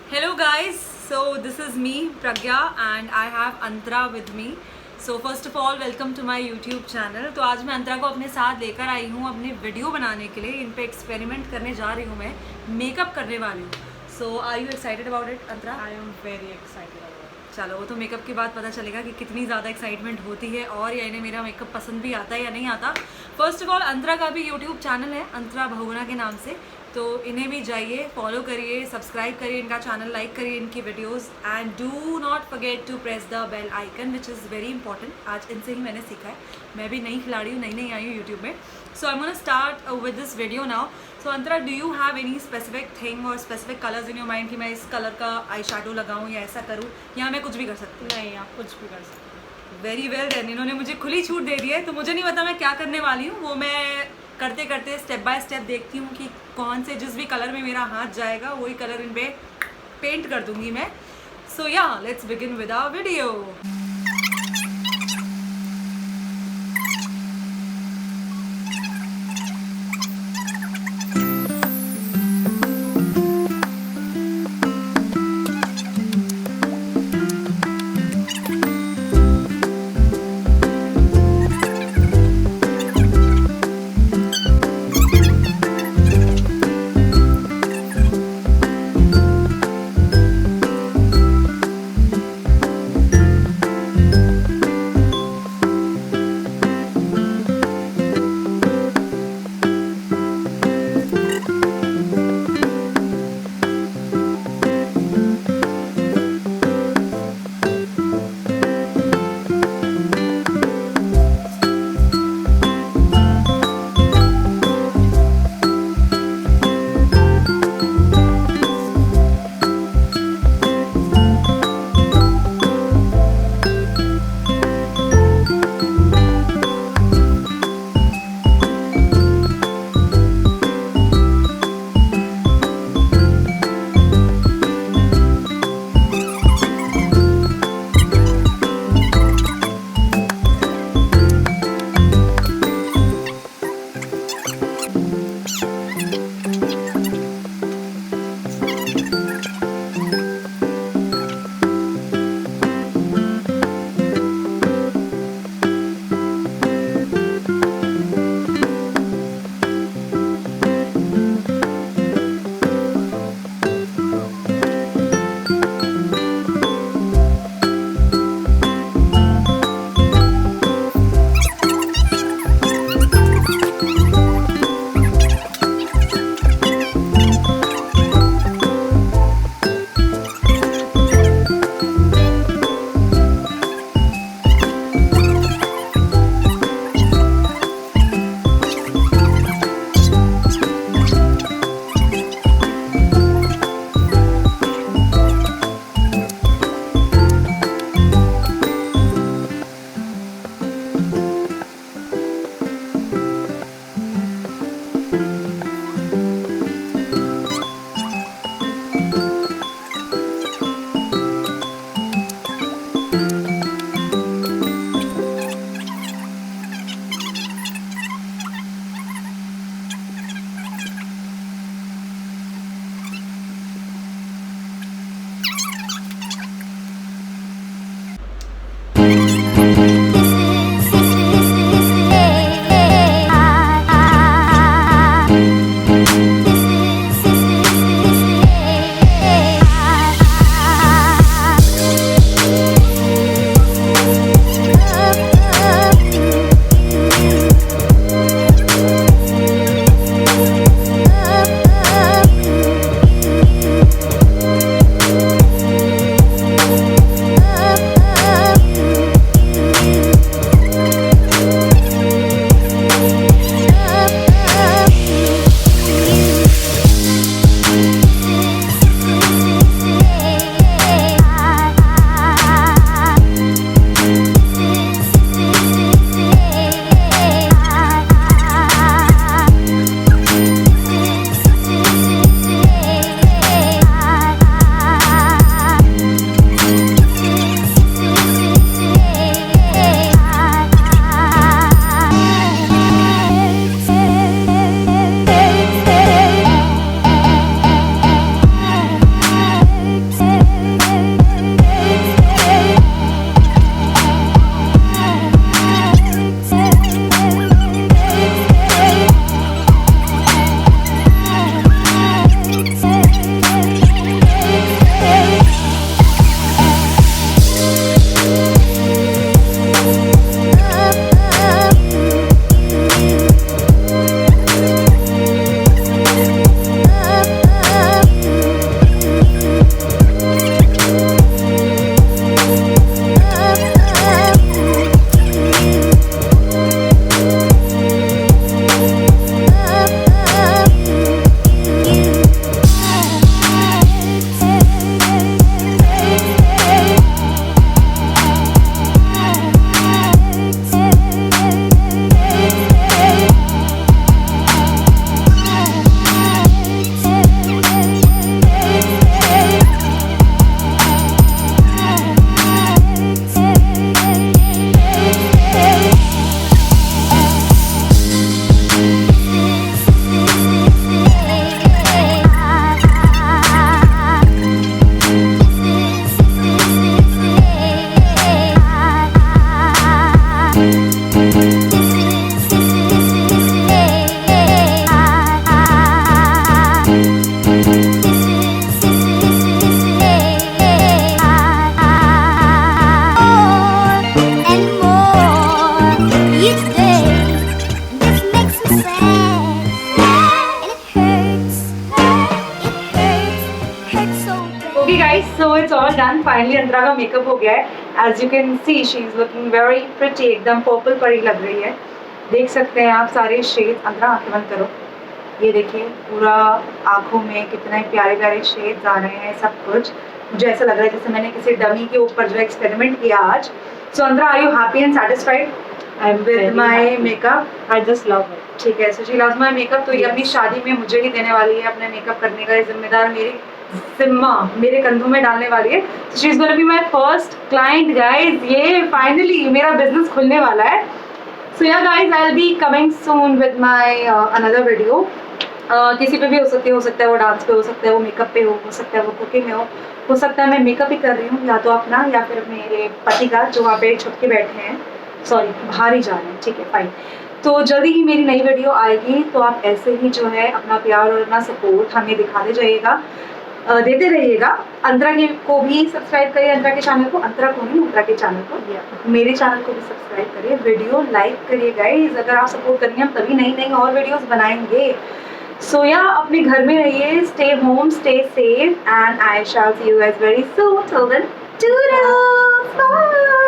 Hello guys, so this is me Pragya and I have Antara with me. So first of all welcome to my YouTube channel. तो आज मैं अंतरा को अपने साथ लेकर आई हूँ अपनी वीडियो बनाने के लिए. इन पे एक्सपेरिमेंट करने जा रही हूँ, मैं मेकअप करने वाली हूँ. So are you excited about it Antara? I am very excited. चलो वो तो मेकअप के बाद पता चलेगा कि कितनी ज़्यादा एक्साइटमेंट होती है और या इन्हें मेरा मेकअप पसंद भी आता है या नहीं आता. फर्स्ट ऑफ ऑल अंतरा का भी यूट्यूब चैनल है अंतरा बहुगुणा के नाम से, तो इन्हें भी जाइए, फॉलो करिए, सब्सक्राइब करिए इनका चैनल, लाइक करिए इनकी videos and do not forget to press the bell icon which is very important. आज इनसे ही मैंने सीखा है, मैं भी नई खिलाड़ी हूँ, नई आई हूँ यूट्यूब में. So I am gonna start with this video now. So Antara, do you have any specific thing और specific colours in your mind कि मैं इस कलर का आई शेडो लगाऊँ या ऐसा करूँ, या मैं कुछ भी कर सकती हूँ? नहीं, आप कुछ भी कर सकते हैं. वेरी वेल देन, इन्होंने मुझे खुली छूट दे दी है, तो मुझे नहीं पता मैं क्या करने वाली हूँ. वो मैं करते करते स्टेप बाय स्टेप देखती हूँ कि कौन से जिस भी कलर में मेरा हाथ जाएगा वही कलर इन पे पेंट कर दूंगी मैं. So yeah let's begin with our video. Okay guys, so it's all done. Finally Antara का मेकअप हो गया है. As you can see, she is looking very pretty. एकदम पर्पल परी लग रही है. देख सकते हैं आप सारे शेड्स. अंतरा आंखें बंद करो. ये देखिए पूरा आँखों में कितने प्यारे प्यारे शेड्स आ रहे हैं सब कुछ. मुझे ऐसा लग रहा है जैसे मैंने किसी डमी के ऊपर जो एक्सपेरिमेंट किया आज. So Antara, are you happy and satisfied with my makeup? I just love it. ठीक है, so she loves my makeup. तो ये अपनी शादी में मुझे ही देने वाली है अपने मेकअप करने का जिम्मेदार मेरे कंधों में डालने वाली है. So she is going to be my first client guys. ये finally मेरा बिजनेस खुलने वाला है. So yeah guys, I'll be coming soon with my another video. किसी पे भी हो सकता है वो डांस पे, हो सकता है वो मेकअप पे हो सकता है वो कुकिंग में हो सकता है मैं मेकअप ही कर रही हूँ या तो अपना या फिर मेरे पति का जो वहाँ पे छुप के बैठे हैं, सॉरी बाहर ही जा रहे हैं. ठीक है फाइन. तो जल्दी ही मेरी नई वीडियो आएगी, तो आप ऐसे ही जो है अपना प्यार और अपना सपोर्ट हमें दिखाते जाइएगा, देते रहिएगा. अंतरा को भी सब्सक्राइब करिए, अंतरा के चैनल को, अंतरा को नहीं अंतरा के चैनल को, मेरे चैनल को भी सब्सक्राइब करिए, वीडियो लाइक करिए गाइस. अगर आप सपोर्ट करेंगे हम तभी नई नई और वीडियोस बनाएंगे. सो या अपने घर में रहिए, stay home, stay safe, and I shall see you guys very soon. Till then, to do.